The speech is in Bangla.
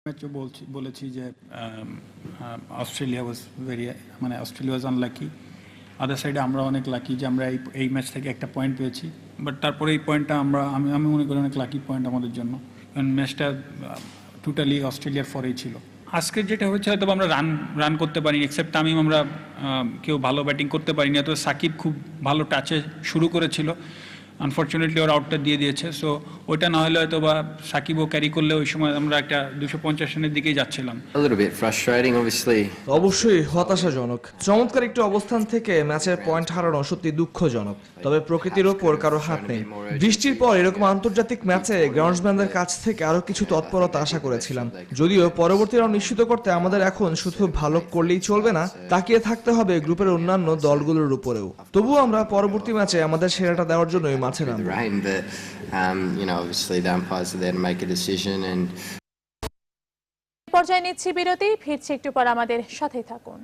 ম্যাচও বলেছি যে অস্ট্রেলিয়া ওয়াজ আনলাকি। আদার সাইডে আমরা অনেক লাকি যে আমরা এই ম্যাচ থেকে একটা পয়েন্ট পেয়েছি। বাট তারপরে এই পয়েন্টটা আমি মনে করি অনেক লাকি পয়েন্ট আমাদের জন্য, কারণ ম্যাচটা টোটালি অস্ট্রেলিয়ার ফরেই ছিল। আজকে যেটা হচ্ছে হয়তো আমরা রান করতে পারিনি, এক্সেপ্ট তামিম আমরা কেউ ভালো ব্যাটিং করতে পারিনি। অথবা সাকিব খুব ভালো টাচে শুরু করেছিল, আনফর্চুনেটলি ওর আউটটা দিয়ে দিয়েছে। সো ওইটা না হলে হয়তো বা সাকিবও ক্যারি করলে ওই সময় আমরা একটা 250 রানের দিকেই যাচ্ছিলাম। অবশ্যই হতাশাজনক। চমৎকার একটি অবস্থান থেকে ম্যাচের পয়েন্ট হারানো সত্যি দুঃখজনক, তবে প্রকৃতির ওপর কারো হাত নেই। বৃষ্টির পর এরকম আন্তর্জাতিক ম্যাচে গ্রাউন্ডসম্যানদের কাছ থেকে আরো কিছু তৎপরতা আশা করেছিলাম, যদিও পরবর্তী রাউন্ড নিশ্চিত করতে আমাদের এখন শুধু ভালো করলেই চলবে না, তাকিয়ে থাকতে হবে গ্রুপের অন্যান্য দলগুলোর উপরেও। তবুও আমরা পরবর্তী ম্যাচে আমাদের সেরাটা দেওয়ার জন্যই মাঠে নামব। পর্যায়ে নিচ্ছি বিরতি, ফিরছি একটু পর, আমাদের সাথে থাকুন।